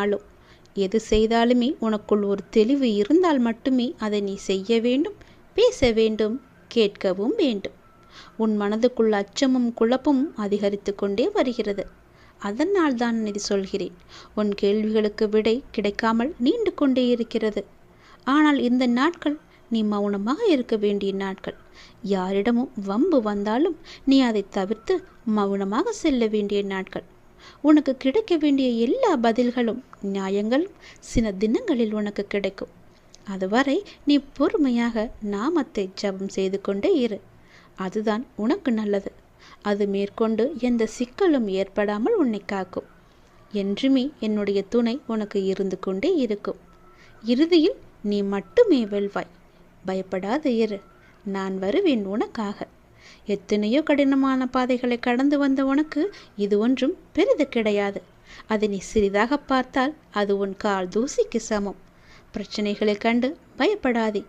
நாளும் எது செய்தாலுமே உனக்குள் ஒரு தெளிவு இருந்தால் மட்டுமே அதை நீ செய்ய வேண்டும், பேச வேண்டும், கேட்கவும் வேண்டும். உன் மனதுக்குள் அச்சமும் குழப்பமும் அதிகரித்து கொண்டே வருகிறது. அதனால் தான் இது சொல்கிறேன். உன் கேள்விகளுக்கு விடை கிடைக்காமல் நீண்டு கொண்டே இருக்கிறது. ஆனால் இந்த நாட்கள் நீ மௌனமாக இருக்க வேண்டிய நாட்கள். யாரிடமும் வம்பு வந்தாலும் நீ அதை தவிர்த்து மௌனமாக செல்ல வேண்டிய நாட்கள். உனக்கு கிடைக்க வேண்டிய எல்லா பதில்களும் நியாயங்களும் சில தினங்களில் உனக்கு கிடைக்கும். அதுவரை நீ பொறுமையாக நாமத்தை ஜபம் செய்து கொண்டே இரு. அதுதான் உனக்கு நல்லது. அது மேற்கொண்டு எந்த சிக்கலும் ஏற்படாமல் உன்னை காக்கும். என்றுமே என்னுடைய துணை உனக்கு இருந்து கொண்டே இருக்கும். இறுதியில் நீ மட்டுமே வெல்வாய். பயப்படாத இரு. நான் வருவேன் உனக்காக. எத்தனையோ கடினமான பாதைகளை கடந்து வந்த உனக்கு இது ஒன்றும் பெரிது கிடையாது. அதை நீ சிறிதாக பார்த்தால் அது உன் கால் தூசிக்கு சமம். பிரச்சனைகளை கண்டு பயப்படாதே.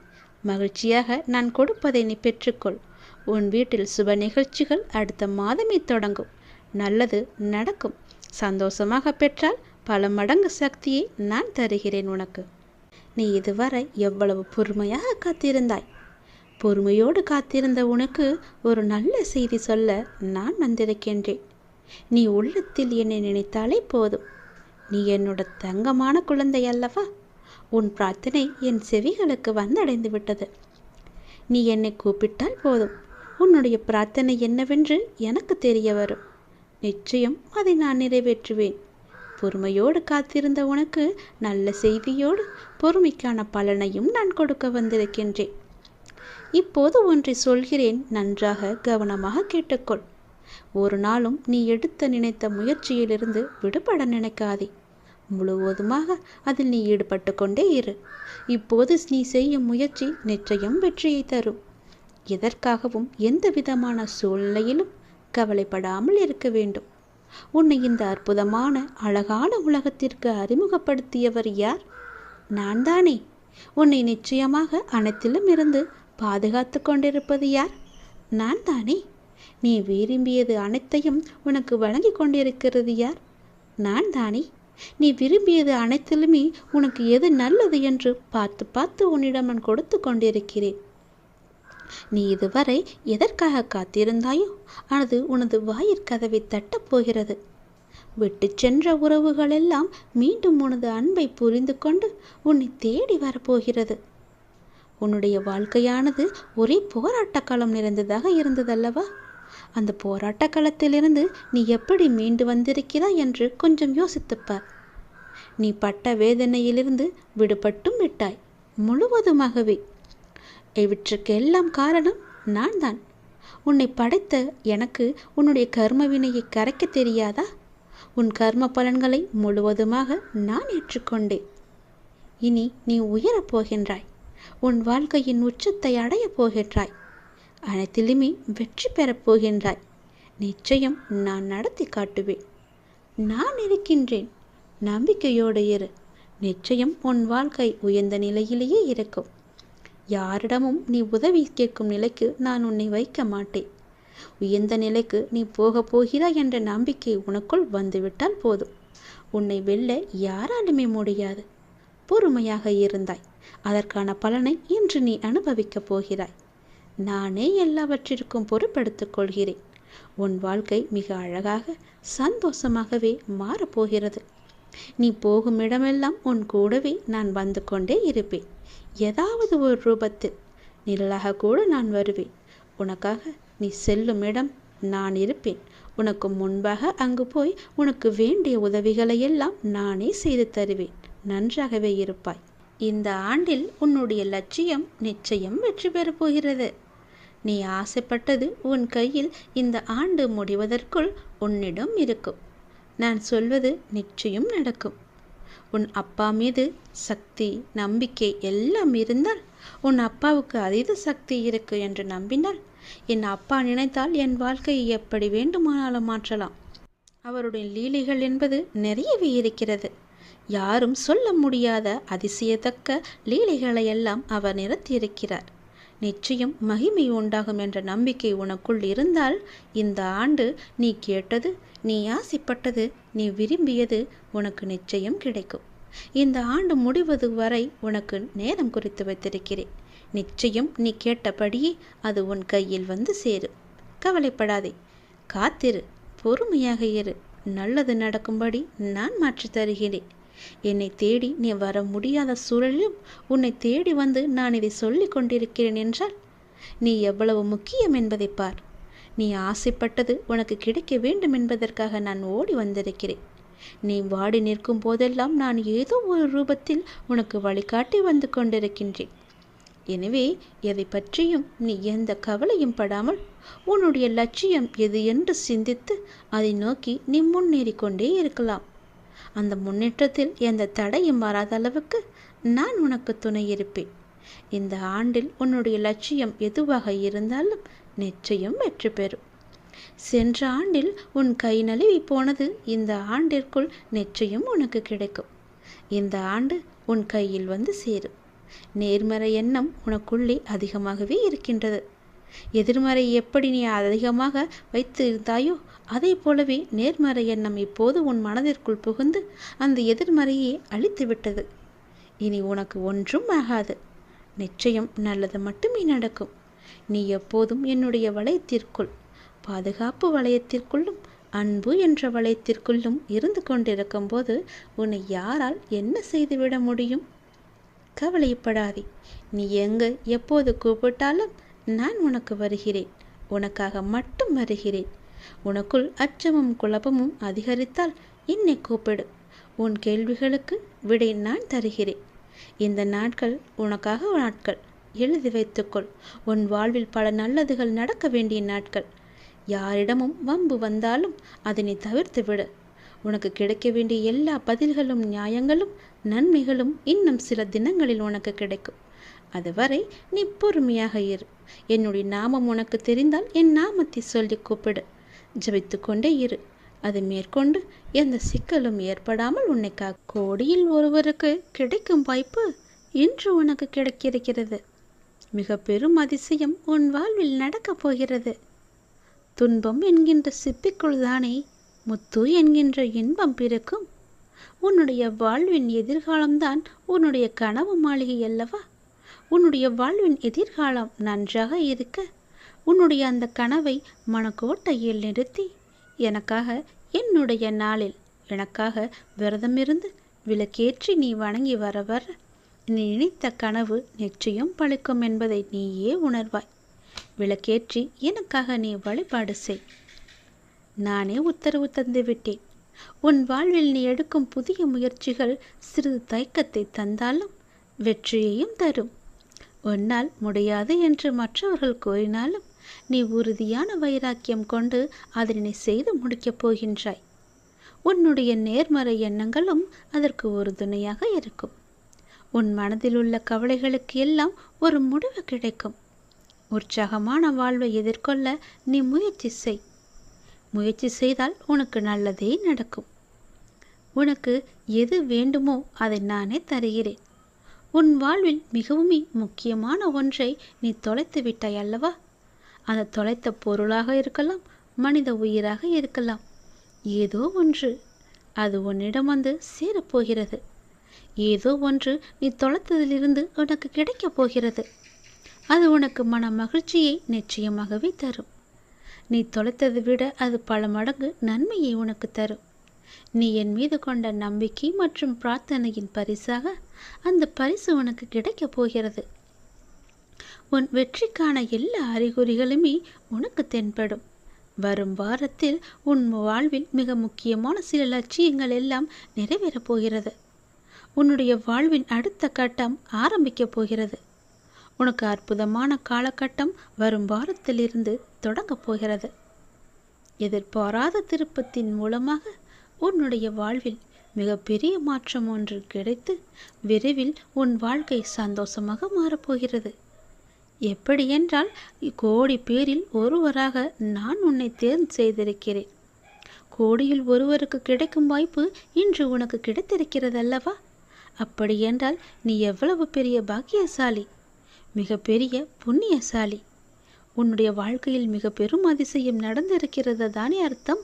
மகிழ்ச்சியாக நான் கொடுப்பதை நீ பெற்றுக்கொள். உன் வீட்டில் சுப நிகழ்ச்சிகள் அடுத்த மாதமே தொடங்கும். நல்லது நடக்கும். சந்தோஷமாக பெற்றால் பல மடங்கு சக்தியை நான் தருகிறேன் உனக்கு. நீ இதுவரை எவ்வளவு பொறுமையாக காத்திருந்தாய். பொறுமையோடு காத்திருந்த உனக்கு ஒரு நல்ல செய்தி சொல்ல நான் வந்திருக்கின்றேன். நீ உள்ளத்தில் என்னை நினைத்தாலே போதும். நீ என்னோட தங்கமான குழந்தை அல்லவா? உன் பிரார்த்தனை என் செவிகளுக்கு வந்தடைந்து விட்டது. நீ என்னை கூப்பிட்டால் போதும். உன்னுடைய பிரார்த்தனை என்னவென்று எனக்கு தெரிய வரும். நிச்சயம் அதை நான் நிறைவேற்றுவேன். பொறுமையோடு காத்திருந்த உனக்கு நல்ல செய்தியோடு பொறுமைக்கான பலனையும் நான் கொடுக்க வந்திருக்கின்றேன். இப்போது ஒன்றை சொல்கிறேன், நன்றாக கவனமாக கேட்டுக்கொள். ஒரு நாளும் நீ எடுத்த நினைத்த முயற்சியிலிருந்து விடுபட நினைக்காதே. முழுவதுமாக அதில் நீ ஈடுபட்டு கொண்டே இரு. இப்போது நீ செய்யும் முயற்சி நிச்சயம் வெற்றியை தரும். எதற்காகவும் எந்த விதமான சூழ்நிலையிலும் கவலைப்படாமல் இருக்க வேண்டும். உன்னை இந்த அற்புதமான அழகான உலகத்திற்கு அறிமுகப்படுத்தியவர் யார்? நான் தானே. உன்னை நிச்சயமாக அனைத்திலும் இருந்து பாதுகாத்து கொண்டிருப்பது யார்? நான் தானே. நீ விரும்பியது அனைத்தையும் உனக்கு வழங்கி கொண்டிருக்கிறது யார்? நான் தானே. நீ விரும்பியது அனைத்திலுமே உனக்கு எது நல்லது என்று பார்த்து பார்த்து உன்னிடம் நான் கொடுத்து கொண்டிருக்கிறேன். நீ இதுவரை எதற்காக காத்திருந்தாயோ அது உனது வாயிற்கதவை தட்டப் போகிறது. விட்டு சென்ற உறவுகளெல்லாம் மீண்டும் உனது அன்பை புரிந்து கொண்டு உன்னை தேடி வரப்போகிறது. உன்னுடைய வாழ்க்கையானது ஒரே போராட்ட களம் நிறைந்ததாக இருந்ததல்லவா? அந்த போராட்ட களத்திலிருந்து நீ எப்படி மீண்டு வந்திருக்கிறாய் என்று கொஞ்சம் யோசித்துப்பார். நீ பட்ட வேதனையிலிருந்து விடுபட்டும் விட்டாய், முழுவதுமாகவே. இவற்றுக்கெல்லாம் காரணம் நான் தான். உன்னை படைத்த எனக்கு உன்னுடைய கர்ம வினையை கரைக்க தெரியாதா? உன் கர்ம பலன்களை முழுவதுமாக நான் ஏற்றுக்கொண்டேன். இனி நீ உயரப் போகின்றாய். உன் வாழ்க்கையின் உச்சத்தை அடையப் போகின்றாய். அனைத்திலுமே வெற்றி பெறப் போகின்றாய். நிச்சயம் நான் நடத்தி காட்டுவேன். நான் இருக்கின்றேன். நம்பிக்கையோடு இரு. நிச்சயம் உன் வாழ்க்கை உயர்ந்த நிலையிலேயே இருக்கும். யாரிடமும் நீ உதவி கேட்கும் நிலைக்கு நான் உன்னை வைக்க மாட்டேன். உயர்ந்த நிலைக்கு நீ போக போகிறாய் என்ற நம்பிக்கை உனக்குள் வந்துவிட்டால் போதும். உன்னை வெல்ல யாராலுமே முடியாது. பொறுமையாக இருந்தாய். அதற்கான பலனை இன்று நீ அனுபவிக்கப் போகிறாய். நானே எல்லாவற்றிற்கும் பொறுப்பெடுத்துக் கொள்கிறேன். உன் வாழ்க்கை மிக அழகாக சந்தோஷமாகவே மாறப்போகிறது. நீ போகும் இடமெல்லாம் உன் கூடவே நான் வந்து கொண்டே இருப்பேன். ஏதாவது ஒரு ரூபத்தில் நிழலாக கூட நான் வருவேன். உனக்காக நீ செல்லும் இடம் நான் இருப்பேன். உனக்கு முன்பாக அங்கு போய் உனக்கு வேண்டிய உதவிகளை எல்லாம் நானே செய்து தருவேன். நன்றாகவே இருப்பாய். இந்த ஆண்டில் உன்னுடைய லட்சியம் நிச்சயம் வெற்றி பெறப் போகிறது. நீ ஆசைப்பட்டது உன் கையில் இந்த ஆண்டு முடிவதற்குள் உன்னிடம் இருக்கும். நான் சொல்வது நிச்சயம் நடக்கும். உன் அப்பா மீது சக்தி, நம்பிக்கை எல்லாம் இருந்தால், உன் அப்பாவுக்கு அதீத சக்தி இருக்கு என்று நம்பினால், என் அப்பா நினைத்தால் என் வாழ்க்கையை எப்படி வேண்டுமானாலும் மாற்றலாம். அவருடைய லீலைகள் என்பது நிறையவே இருக்கிறது. யாரும் சொல்ல முடியாத அதிசயத்தக்க லீலைகளை எல்லாம் அவர் நிறுத்தியிருக்கிறார். நிச்சயம் மகிமை உண்டாகும் என்ற நம்பிக்கை உனக்குள் இருந்தால் இந்த ஆண்டு நீ கேட்டது, நீ ஆசைப்பட்டது, நீ விரும்பியது உனக்கு நிச்சயம் கிடைக்கும். இந்த ஆண்டு முடிவது வரை உனக்கு நேரம் குறித்து வைத்திருக்கிறேன். நிச்சயம் நீ கேட்டபடியே அது உன் கையில் வந்து சேரும். கவலைப்படாதே, காத்திரு, பொறுமையாக இரு. நல்லது நடக்கும்படி நான் மாற்றி தருகிறேன். என்னை தேடி நீ வர முடியாத சூழலிலும் உன்னை தேடி வந்து நான் இதை சொல்லிக் கொண்டிருக்கிறேன் என்றால் நீ எவ்வளவு முக்கியம் என்பதை பார். நீ ஆசைப்பட்டது உனக்கு கிடைக்க வேண்டும் என்பதற்காக நான் ஓடி வந்திருக்கிறேன். நீ வாடி நிற்கும் போதெல்லாம் நான் ஏதோ ஒரு ரூபத்தில் உனக்கு வழிகாட்டி வந்து கொண்டிருக்கின்றேன். எனவே எதை பற்றியும் நீ எந்த கவலையும் படாமல் உன்னுடைய லட்சியம் எது என்று சிந்தித்து அதை நோக்கி நீ முன்னேறி கொண்டே இருக்கலாம். அந்த முன்னேற்றத்தில் எந்த தடையும் வராத அளவுக்கு நான் உனக்கு துணை இருப்பேன். இந்த ஆண்டில் உன்னுடைய லட்சியம் எதுவாக இருந்தாலும் நிச்சயம் வெற்றி பெறும். சென்ற ஆண்டில் உன் கை நழுவி போனது இந்த ஆண்டிற்குள் நிச்சயம் உனக்கு கிடைக்கும். இந்த ஆண்டு உன் கையில் வந்து சேரும். நேர்மறை எண்ணம் உனக்குள்ளே அதிகமாகவே இருக்கின்றது. எதிர்மறை எப்படி நீ அதிகமாக வைத்து இருந்தாயோ அதே போலவே நேர்மறை எண்ணம் இப்போது உன் மனதிற்குள் புகுந்து அந்த எதிர்மறையை அழித்து விட்டது. இனி உனக்கு ஒன்றும் ஆகாது. நிச்சயம் நல்லது மட்டுமே நடக்கும். நீ எப்போதும் என்னுடைய வளையத்திற்குள், பாதுகாப்பு வளையத்திற்குள்ளும் அன்பு என்ற வளையத்திற்குள்ளும் இருந்து கொண்டிருக்கும் போது உன்னை யாரால் என்ன செய்துவிட முடியும்? கவலைப்படாதே. நீ எங்கு எப்போது கூப்பிட்டாலும் நான் உனக்கு வருகிறேன். உனக்காக மட்டும் வருகிறேன். உனக்குள் அச்சமும் குழப்பமும் அதிகரித்தால் என்னை கூப்பிடு. உன் கேள்விகளுக்கு விடை நான் தருகிறேன். இந்த நாட்கள் உனக்காக நாட்கள். எழுதி வைத்துக்கொள். உன் வாழ்வில் பல நல்லதுகள் நடக்க வேண்டிய நாட்கள். யாரிடமும் வம்பு வந்தாலும் அதனை தவிர்த்து விடு. உனக்கு கிடைக்க வேண்டிய எல்லா பதில்களும் நியாயங்களும் நன்மைகளும் இன்னும் சில தினங்களில் உனக்கு கிடைக்கும். அதுவரை நீ பொறுமையாக இரு. என்னுடைய நாமம் உனக்கு தெரிந்தால் என் நாமத்தை சொல்லி கூப்பிடு. ஜபித்து கொண்டே இரு. அது மேற்கொண்டு எந்த சிக்கலும் ஏற்படாமல் உன்னை கோடியில் ஒருவருக்கு கிடைக்கும் வாய்ப்பு இன்று உனக்கு கிடைக்கிறது. மிக பெரும் அதிசயம் உன் வாழ்வில் நடக்கப் போகிறது. துன்பம் என்கின்ற சிப்பிக்குள் தானே முத்து என்கின்ற இன்பம் பிறக்கும். உன்னுடைய வாழ்வின் எதிர்காலம்தான் உன்னுடைய கனவு மாளிகை அல்லவா? உன்னுடைய வாழ்வின் எதிர்காலம் நன்றாக இருக்க உன்னுடைய அந்த கனவை மனக்கோட்டையில் நிறுத்தி எனக்காக என்னுடைய நாளில் எனக்காக விரதமிருந்து விளக்கேற்றி நீ வணங்கி வர வர நீ நினைத்த கனவு நிச்சயம் பழிக்கும் என்பதை நீயே உணர்வாய். விளக்கேற்றி எனக்காக நீ வழிபாடு செய். நானே உத்தரவு தந்து விட்டேன். உன் வாழ்வில் நீ எடுக்கும் புதிய முயற்சிகள் சிறிது தயக்கத்தை தந்தாலும் வெற்றியையும் தரும். உன்னால் முடியாது என்று மற்றவர்கள் கூறினாலும் நீ உறுதியான வைராக்கியம் கொண்டு அதனை செய்து முடிக்கப் போகின்றாய். உன்னுடைய நேர்மறை எண்ணங்களும் அதற்கு ஒரு துணையாக இருக்கும். உன் மனதில் உள்ள கவலைகளுக்கு எல்லாம் ஒரு முடிவு கிடைக்கும். உற்சாகமான வாழ்வை எதிர்கொள்ள நீ முயற்சி செய். முயற்சி செய்தால் உனக்கு நல்லதே நடக்கும். உனக்கு எது வேண்டுமோ அதை நானே தருகிறேன். உன் வாழ்வில் மிகவும் முக்கியமான ஒன்றை நீ தொலைத்து விட்டாய் அல்லவா? அந்த தொலைத்த பொருளாக இருக்கலாம், மனித உயிராக இருக்கலாம். ஏதோ ஒன்று அது உன்னிடம் வந்து சேரப்போகிறது. ஏதோ ஒன்று நீ தொலைத்ததிலிருந்து உனக்கு கிடைக்கப் போகிறது. அது உனக்கு மன மகிழ்ச்சியை நிச்சயமாகவே தரும். நீ தொலைத்ததை விட அது பல மடங்கு நன்மையை உனக்கு தரும். நீ என் மீது கொண்ட நம்பிக்கை மற்றும் பிரார்த்தனையின் பரிசாக அந்த பரிசு உனக்கு கிடைக்கப் போகிறது. உன் வெற்றிக்கான எல்லா அறிகுறிகளுமே உனக்கு தென்படும். வரும் வாரத்தில் உன் வாழ்வில் மிக முக்கியமான சில லட்சியங்கள் எல்லாம் நிறைவேறப் போகிறது. உன்னுடைய வாழ்வின் அடுத்த கட்டம் ஆரம்பிக்கப் போகிறது. உனக்கு அற்புதமான காலகட்டம் வரும் வாரத்திலிருந்து தொடங்கப் போகிறது. எதிர்பாராத திருப்பத்தின் மூலமாக உன்னுடைய வாழ்வில் மிகப்பெரிய மாற்றம் ஒன்று கிடைத்து விரைவில் உன் வாழ்க்கை சந்தோஷமாக மாறப்போகிறது. எப்படி என்றால் கோடி பேரில் ஒருவராக நான் உன்னை தேர்வு செய்திருக்கிறேன். கோடியில் ஒருவருக்கு கிடைக்கும் வாய்ப்பு இன்று உனக்கு கிடைத்திருக்கிறது அல்லவா? அப்படி என்றால் நீ எவ்வளவு பெரிய பாக்கியசாலி. மிகப்பெரிய புண்ணியசாலி. உன்னுடைய வாழ்க்கையில் மிக பெரும் அதிசயம் நடந்திருக்கிறது தானே அர்த்தம்.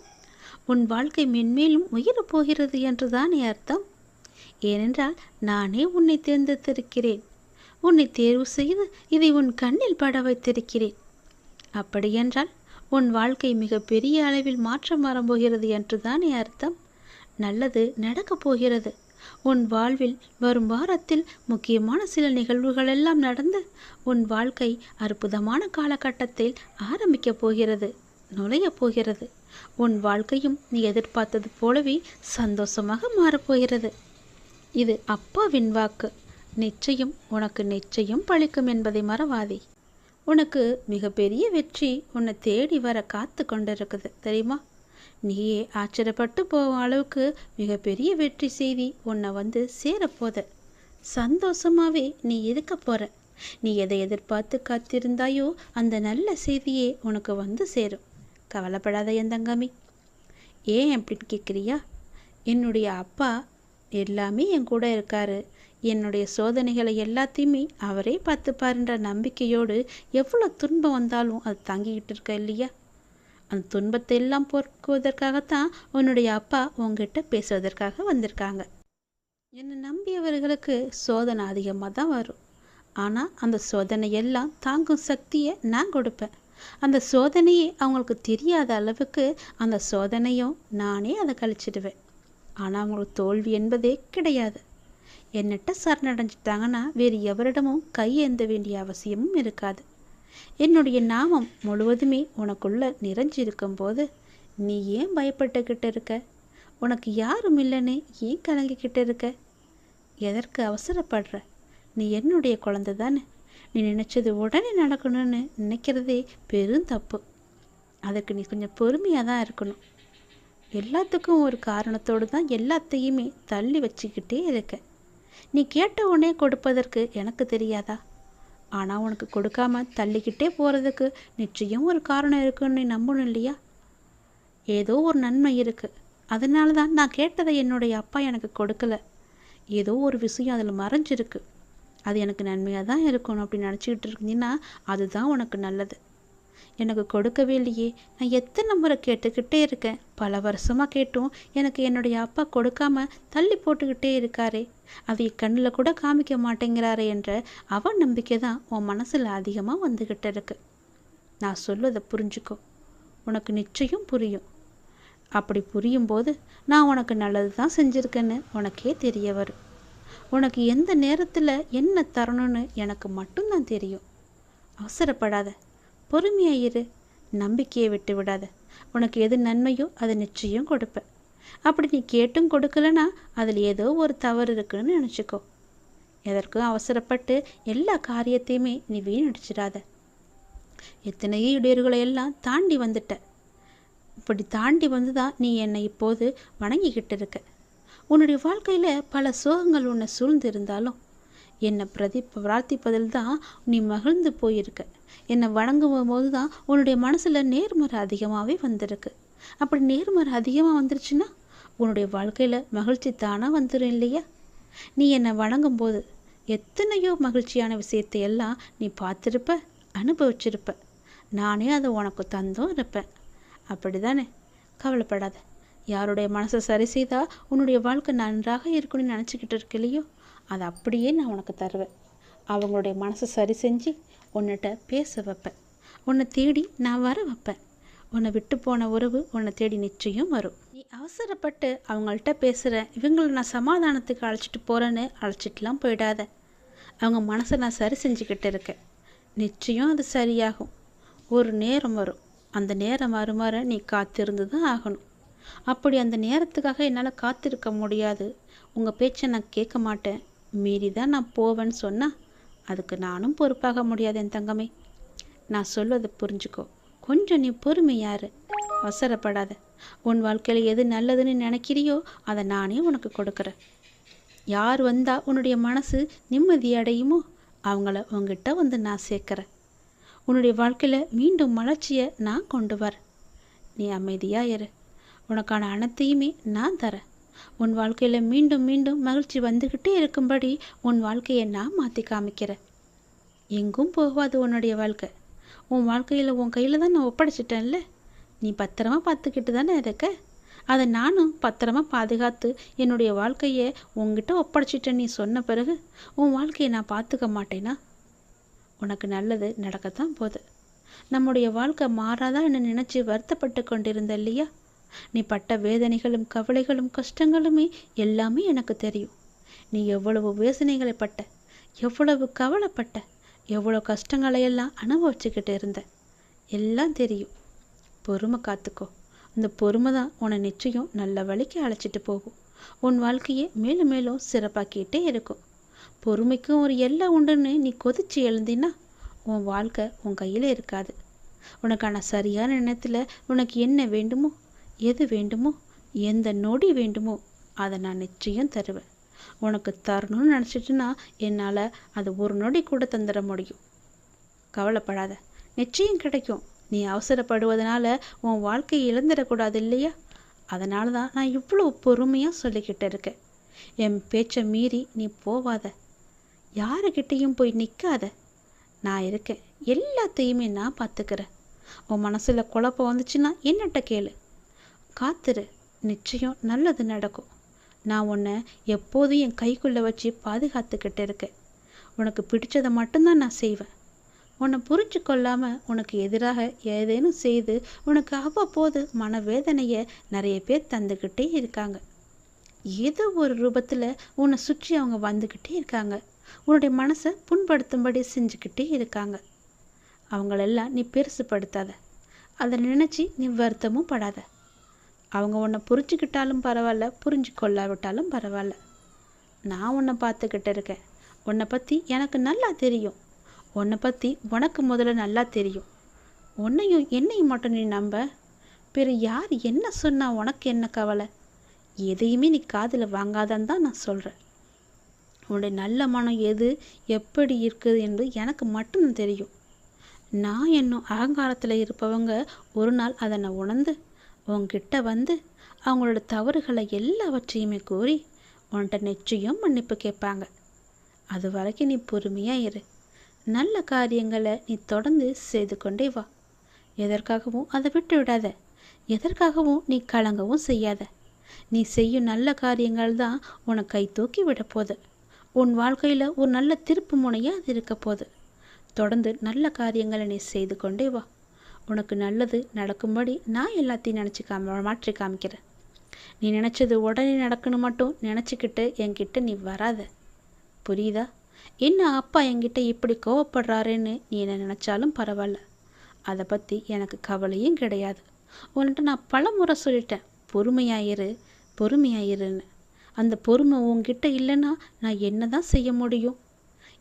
உன் வாழ்க்கை மென்மேலும் உயரப் போகிறது என்று தானே அர்த்தம். ஏனென்றால் நானே உன்னை தேர்ந்தெடுத்திருக்கிறேன். உன்னை தேர்வு செய்து இதை உன் கண்ணில் பட வைத்திருக்கிறேன். அப்படியென்றால் உன் வாழ்க்கை மிக பெரிய அளவில் மாற்றம் வரப்போகிறது என்று தானே அர்த்தம். நல்லது நடக்கப் போகிறது. உன் வாழ்வில் வரும் வாரத்தில் முக்கியமான சில நிகழ்வுகள் எல்லாம் நடந்து உன் வாழ்க்கை அற்புதமான காலகட்டத்தில் ஆரம்பிக்கப் போகிறது, நுழையப் போகிறது. உன் வாழ்க்கையும் நீ எதிர்பார்த்தது போலவே சந்தோஷமாக மாறப்போகிறது. இது அப்பாவின் வாக்கு. நிச்சயம் உனக்கு நிச்சயம் பழிக்கும் என்பதை மறவாதே. உனக்கு மிகப்பெரிய வெற்றி உன்னை தேடி வர காத்து கொண்டிருக்குது தெரியுமா. நீயே ஆச்சரியப்பட்டு போகும் அளவுக்கு மிகப்பெரிய வெற்றி செய்தி உன்னை வந்து சேரப்போத. சந்தோஷமாவே நீ இருக்க போற. நீ எதை எதிர்பார்த்து காத்திருந்தாயோ அந்த நல்ல செய்தியே உனக்கு வந்து சேரும். கவலைப்படாத என் தங்கமி. ஏன் அப்படின்னு கேட்குறியா? என்னுடைய அப்பா எல்லாமே என் கூட இருக்காரு. என்னுடைய சோதனைகளை எல்லாத்தையுமே அவரே பார்த்துப்பாருன்ற நம்பிக்கையோடு எவ்வளோ துன்பம் வந்தாலும் அது தாங்கிக்கிட்டு இருக்க இல்லையா? அந்த துன்பத்தை எல்லாம் போக்குவதற்காகத்தான் உன்னுடைய அப்பா உங்ககிட்ட பேசுவதற்காக வந்திருக்காங்க. என்னை நம்பியவர்களுக்கு சோதனை அதிகமாக தான் வரும். ஆனால் அந்த சோதனை எல்லாம் தாங்கும் சக்தியை நான் கொடுப்பேன். அந்த சோதனையே அவங்களுக்கு தெரியாத அளவுக்கு அந்த சோதனையும் நானே அதை கழிச்சிடுவேன். ஆனால் அவங்களுக்கு தோல்வி என்பதே கிடையாது. என்னட்ட சரணடைஞ்சிட்டாங்கன்னா வேறு எவரிடமும் கையேந்த வேண்டிய அவசியமும் இருக்காது. என்னுடைய நாமம் முழுவதுமே உனக்குள்ள நிறைஞ்சிருக்கும் போது நீ ஏன் பயப்பட்டுக்கிட்டு இருக்க? உனக்கு யாரும் இல்லைன்னு ஏன் கலங்கிக்கிட்டு இருக்க? எதற்கு அவசரப்படுற? நீ என்னுடைய குழந்தை தானே. நீ நினச்சது உடனே நடக்கணும்னு நினைக்கிறதே பெரும் தப்பு. அதுக்கு நீ கொஞ்சம் பொறுமையாக தான் இருக்கணும். எல்லாத்துக்கும் ஒரு காரணத்தோடு தான் எல்லாத்தையுமே தள்ளி வச்சுக்கிட்டே இருக்க. நீ கேட்ட உடனே கொடுப்பதற்கு எனக்கு தெரியாதா? ஆனால் உனக்கு கொடுக்காம தள்ளிக்கிட்டே போகிறதுக்கு நிச்சயம் ஒரு காரணம் இருக்குன்னு நீ நம்பணும் இல்லையா? ஏதோ ஒரு நன்மை இருக்குது. அதனால தான் நான் கேட்டதை என்னுடைய அப்பா எனக்கு கொடுக்கல. ஏதோ ஒரு விஷயம் அதில் மறைஞ்சிருக்கு. அது எனக்கு நன்மையாக தான் இருக்கணும் அப்படின்னு நினச்சிக்கிட்டு இருந்தீங்கன்னா அதுதான் உனக்கு நல்லது. எனக்கு கொடுக்கவே இல்லையே. நான் எத்தனை முறை கேட்டுக்கிட்டே இருக்கேன். பல வருஷமாக கேட்டும் எனக்கு என்னுடைய அப்பா கொடுக்காம தள்ளி போட்டுக்கிட்டே இருக்காரே, அதை கண்ணில் கூட காமிக்க மாட்டேங்கிறாரே என்ற நம்பிக்கை தான் உன் மனசில் அதிகமாக வந்துக்கிட்டு இருக்கு. நான் சொல்வதை புரிஞ்சுக்கோ. உனக்கு நிச்சயம் புரியும். அப்படி புரியும் போது நான் உனக்கு நல்லது தான் செஞ்சுருக்கேன்னு உனக்கே தெரிய வரும். உனக்கு எந்த நேரத்தில் என்ன தரணும்னு எனக்கு மட்டும்தான் தெரியும். அவசரப்படாத, பொறுமையாயிரு. நம்பிக்கையை விட்டு விடாத. உனக்கு எது நன்மையோ அதை நிச்சயம் கொடுப்பேன். அப்படி நீ கேட்டும் கொடுக்கலனா அதில் ஏதோ ஒரு தவறு இருக்குன்னு நினச்சிக்கோ. எதற்கும் அவசரப்பட்டு எல்லா காரியத்தையுமே நீ வீணடிச்சிடாத. எத்தனையோ இடையூறுகளை எல்லாம் தாண்டி வந்துட்ட. இப்படி தாண்டி வந்து தான் நீ என்னை இப்போது வணங்கிக்கிட்டு இருக்க. உன்னுடைய வாழ்க்கையில் பல சோகங்கள் உன்னை சூழ்ந்து இருந்தாலும் என்னை பிரார்த்திப்பதில் தான் நீ மகிழ்ந்து போயிருக்க. என்னை வணங்கும் போது தான் உன்னுடைய மனசில் நேர்மறை அதிகமாகவே வந்திருக்கு. அப்படி நேர்மறை அதிகமாக வந்துருச்சுன்னா உன்னுடைய வாழ்க்கையில் மகிழ்ச்சி தானாக வந்துடும் இல்லையா? நீ என்னை வணங்கும் போது எத்தனையோ மகிழ்ச்சியான விஷயத்தை எல்லாம் நீ பார்த்துருப்ப, அனுபவிச்சிருப்ப. நானே அதை உனக்கு தந்தும் இருப்பேன். அப்படி தானே? கவலைப்படாத. யாருடைய மனசை சரி செய்தால் உன்னுடைய வாழ்க்கை நன்றாக இருக்குன்னு நினச்சிக்கிட்டு இருக்க இல்லையோ, அதை அப்படியே நான் உனக்கு தருவேன். அவங்களுடைய மனசை சரி செஞ்சு உன்னிட்ட பேச வைப்பேன். உன்னை தேடி நான் வர வைப்பேன். உன்னை விட்டு போன உறவு உன்னை தேடி நிச்சயம் வரும். நீ அவசரப்பட்டு அவங்கள்ட்ட பேசுகிற, இவங்களை நான் சமாதானத்துக்கு அழைச்சிட்டு போகிறேன்னு அழைச்சிட்டுலாம் போயிடாத. அவங்க மனசை நான் சரி செஞ்சுக்கிட்டு இருக்கேன். நிச்சயம் அது சரியாகும். ஒரு நேரம் வரும். அந்த நேரம் வருமாற நீ காத்திருந்து தான் ஆகணும். அப்படி அந்த நேரத்துக்காக என்னால் காத்திருக்க முடியாது, உங்கள் பேச்சை நான் கேட்க மாட்டேன், மீறி தான் நான் போவேன்னு சொன்னால் அதுக்கு நானும் பொறுப்பாக முடியாது என் தங்கமே. நான் சொல்வதை புரிஞ்சுக்கோ. கொஞ்சம் நீ பொறுமையாரு. அவசரப்படாத. உன் வாழ்க்கையில் எது நல்லதுன்னு நினைக்கிறியோ அதை நானே உனக்கு கொடுக்குறேன். யார் வந்தால் உன்னுடைய மனசு நிம்மதி அடையுமோ அவங்கள உங்ககிட்ட வந்து நான் சேர்க்குறேன். உன்னுடைய வாழ்க்கையில் மீண்டும் மலர்ச்சியை நான் கொண்டு வரேன். நீ அமைதியாக இரு. உனக்கான அனைத்தையுமே நான் தரேன். உன் வாழ்க்கையில் மீண்டும் மீண்டும் மகிழ்ச்சி வந்துக்கிட்டே இருக்கும்படி உன் வாழ்க்கையை நான் மாற்றி காமிக்கிறேன். எங்கும் போகாது உன்னுடைய வாழ்க்கை. உன் வாழ்க்கையில் உன் கையில் தான் நான் ஒப்படைச்சிட்டேன்ல. நீ பத்திரமா பார்த்துக்கிட்டு தானே இருக்க. அதை நானும் பத்திரமா பாதுகாத்து என்னுடைய வாழ்க்கையை உங்ககிட்ட ஒப்படைச்சிட்டேன்னு நீ சொன்ன பிறகு உன் வாழ்க்கையை நான் பார்த்துக்க மாட்டேனா? உனக்கு நல்லது நடக்கத்தான் போகுது. நம்முடைய வாழ்க்கை மாறாதா என்று நினச்சி வருத்தப்பட்டு கொண்டிருந்த இல்லையா? நீ பட்ட வேதனைகளும் கவலைகளும் கஷ்டங்களுமே எல்லாமே எனக்கு தெரியும். நீ எவ்வளவு வேதனைகளை பட்ட, எவ்வளவு கவலைப்பட்ட, எவ்வளோ கஷ்டங்களையெல்லாம் அனுபவிச்சுக்கிட்டு இருந்த, எல்லாம் தெரியும். பொறுமை காத்துக்கோ. அந்த பொறுமை தான் உன்னை நிச்சயம் நல்ல வழிக்கு அழைச்சிட்டு போகும். உன் வாழ்க்கையை மேலும் மேலும் சிறப்பாக்கிட்டே இருக்கும். பொறுமைக்கும் ஒரு எல்லை உண்டுன்னு நீ கொதிச்சு எழுந்தினா உன் வாழ்க்கை உன் கையில் இருக்காது. உனக்கான சரியான நேரத்தில் உனக்கு என்ன வேண்டுமோ, எது வேண்டுமோ, எந்த நொடி வேண்டுமோ அதை நான் நிச்சயம் தருவேன். உனக்கு தரணும்னு நினச்சிட்டுனா என்னால் அது ஒரு நொடி கூட தந்துட முடியும். கவலைப்படாத, நிச்சயம் கிடைக்கும். நீ அவசரப்படுவதனால உன் வாழ்க்கையை இழந்துடக்கூடாது இல்லையா? அதனால தான் நான் இவ்வளோ பொறுமையாக சொல்லிக்கிட்டு இருக்கேன். என் பேச்சை மீறி நீ போவாத, யாருக்கிட்டேயும் போய் நிற்காத. நான் இருக்கேன், எல்லாத்தையுமே நான் பார்த்துக்கிறேன். உன் மனசில் குழப்பம் வந்துச்சுன்னா என்னட்ட கேளு, காத்துரு, நிச்சயம் நல்லது நடக்கும். நான் உன்னை எப்போதும் என் கைக்குள்ளே வச்சு பாதுகாத்துக்கிட்டு இருக்கேன். உனக்கு பிடிச்சதை மட்டும்தான் நான் செய்வேன். உன்னை புரிஞ்சு கொள்ளாமல் உனக்கு எதிராக ஏதேனும் செய்து உனக்கு அவ்வப்போது மனவேதனையை நிறைய பேர் தந்துக்கிட்டே இருக்காங்க. ஏதோ ஒரு ரூபத்தில் உன்னை சுற்றி அவங்க வந்துக்கிட்டே இருக்காங்க. உன்னுடைய மனசை புண்படுத்தும்படி செஞ்சுக்கிட்டே இருக்காங்க. அவங்களெல்லாம் நீ பெருசுப்படுத்தாத, அதை நினச்சி நீ வருத்தமும் படாத. அவங்க உன்னை புரிஞ்சுக்கிட்டாலும் பரவாயில்ல, புரிஞ்சு கொள்ளாவிட்டாலும் பரவாயில்ல. நான் உன்னை பார்த்துக்கிட்டு இருக்கேன். உன்னை பற்றி எனக்கு நல்லா தெரியும். உன்னை பற்றி உனக்கு முதல்ல நல்லா தெரியும். உன்னையும் என்னையும் மட்டும் நீ நம்ப. பிற யார் என்ன சொன்னால் உனக்கு என்ன கவலை? எதையுமே நீ காதில் வாங்காதான்னு தான் நான் சொல்கிறேன். உன்னுடைய நல்ல மனம் எது எப்படி இருக்குது என்று எனக்கு மட்டும் தெரியும். நான் என்னும் அகங்காரத்தில் இருப்பவங்க ஒரு நாள் அதை நான் உணர்ந்து உன்கிட்ட வந்து அவங்களோட தவறுகளை எல்லாவற்றையுமே கூறி உன்கிட்ட நிச்சயம் மன்னிப்பு கேட்பாங்க. அது வரைக்கும் நீ பொறுமையாக இரு. நல்ல காரியங்களை நீ தொடர்ந்து செய்து கொண்டே வா. எதற்காகவும் அதை விட்டு விடாத. எதற்காகவும் நீ கலங்கவும் செய்யாத. நீ செய்யும் நல்ல காரியங்கள் தான் உனக்கு கை தூக்கி விட போகுது. உன் வாழ்க்கையில் ஒரு நல்ல திருப்பு முனையாக அது இருக்க போகுது. தொடர்ந்து நல்ல காரியங்களை நீ செய்து கொண்டே வா. உனக்கு நல்லது நடக்கும்படி நான் எல்லாத்தையும் நினச்சி மாற்றி காமிக்கிறேன். நீ நினச்சது உடனே நடக்கணும் மட்டும் நினச்சிக்கிட்டு என்கிட்ட நீ வராத. புரியுதா? என்ன அப்பா என்கிட்ட இப்படி கோவப்படுறாருன்னு நீ என்ன நினச்சாலும் பரவாயில்ல. அதை பற்றி எனக்கு கவலையும் கிடையாது. உன்கிட்ட நான் பல முறை சொல்லிட்டேன், பொறுமையாயிரு பொறுமையாயிருன்னு. அந்த பொறுமை உன்கிட்ட இல்லைன்னா நான் என்ன தான் செய்ய முடியும்?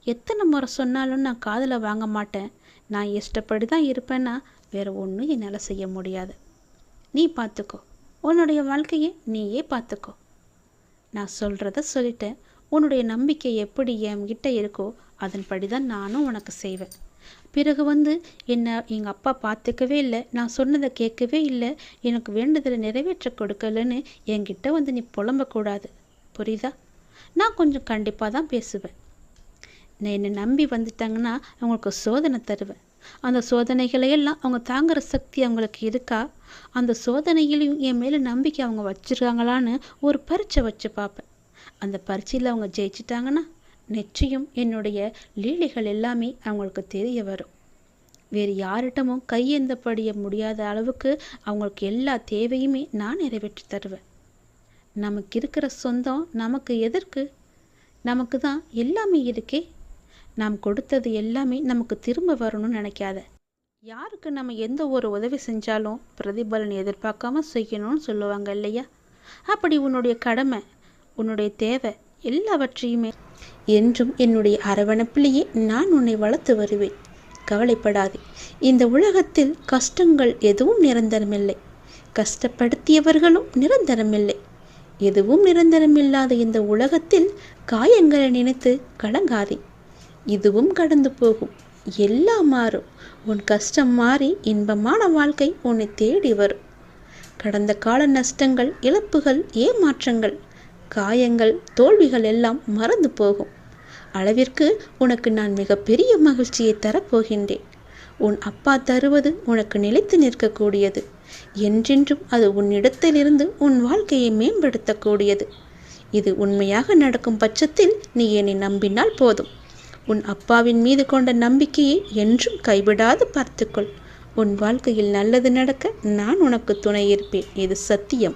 எத்தனை முறை சொன்னாலும் நான் காதில் வாங்க மாட்டேன். நான் இஷ்டப்படி தான் இருப்பேன்னா வேறு ஒன்றும் என்னால் செய்ய முடியாது. நீ பார்த்துக்கோ, உன்னுடைய வாழ்க்கையை நீயே பார்த்துக்கோ. நான் சொல்கிறத சொல்லிட்டேன். உன்னுடைய நம்பிக்கை எப்படி என்கிட்ட இருக்கோ அதன்படி தான் நானும் உனக்கு செய்வேன். பிறகு என்னை எங்கள் அப்பா பார்த்துக்கவே இல்லை, நான் சொன்னதை கேட்கவே இல்லை, எனக்கு வேண்டுதலை நிறைவேற்ற கொடுக்கலன்னு என்கிட்ட நீ புலம்பக்கூடாது. புரியுதா? நான் கொஞ்சம் கண்டிப்பாக தான் பேசுவேன். நான் என்னை நம்பி வந்துட்டாங்கன்னா அவங்களுக்கு சோதனை தருவேன். அந்த சோதனைகளையெல்லாம் அவங்க தாங்குகிற சக்தி அவங்களுக்கு இருக்கா, அந்த சோதனையிலையும் என் மேலே நம்பிக்கை அவங்க வச்சுருக்காங்களான்னு ஒரு பரீட்சை வச்சு பார்ப்பேன். அந்த பரீட்சையில் அவங்க ஜெயிச்சிட்டாங்கன்னா நிச்சயம் என்னுடைய லீலைகள் எல்லாமே அவங்களுக்கு தெரிய வரும். வேறு யார்கிட்டமும் கையேந்தப்படிய முடியாத அளவுக்கு அவங்களுக்கு எல்லா தேவையுமே நான் நிறைவேற்றி தருவேன். நமக்கு இருக்கிற சொந்தம் நமக்கு எதற்கு? நமக்கு தான் எல்லாமே இருக்கே. நாம் கொடுத்தது எல்லாமே நமக்கு திரும்ப வரணும்னு நினைக்காத. யாருக்கு நம்ம எந்த ஒரு உதவி செஞ்சாலும் பிரதிபலன் எதிர்பார்க்காம செய்யணும்னு சொல்லுவாங்க இல்லையா? அப்படி உன்னுடைய கடமை, உன்னுடைய தேவை எல்லாவற்றையுமே என்றும் என்னுடைய அரவணைப்பிலேயே நான் உன்னை வளர்த்து வருவேன். கவலைப்படாதே. இந்த உலகத்தில் கஷ்டங்கள் எதுவும் நிரந்தரமில்லை, கஷ்டப்படுத்தியவர்களும் நிரந்தரமில்லை. எதுவும் நிரந்தரமில்லாத இந்த உலகத்தில் காயங்களை நினைத்து கலங்காதே. இதுவும் கடந்து போகும், எல்லாம் மாறும். உன் கஷ்டம் மாறி இன்பமான வாழ்க்கை உன்னை தேடி வரும். கடந்த கால நஷ்டங்கள், இழப்புகள், ஏமாற்றங்கள், காயங்கள், தோல்விகள் எல்லாம் மறந்து போகும். அளவிற்கு உனக்கு நான் மிகப்பெரிய மகிழ்ச்சியை தரப்போகின்றேன். உன் அப்பா தருவது உனக்கு நிலைத்து நிற்கக்கூடியது. என்றென்றும் அது உன்னிடத்திலிருந்து உன் வாழ்க்கையை மேம்படுத்தக்கூடியது. இது உண்மையாக நடக்கும் பட்சத்தில் நீ என்னை நம்பினால் போதும். உன் அப்பாவின் மீது கொண்ட நம்பிக்கையை என்றும் கைவிடாது பார்த்துக்கொள். உன் வாழ்க்கையில் நல்லது நடக்க நான் உனக்கு துணை இருப்பேன். இது சத்தியம்.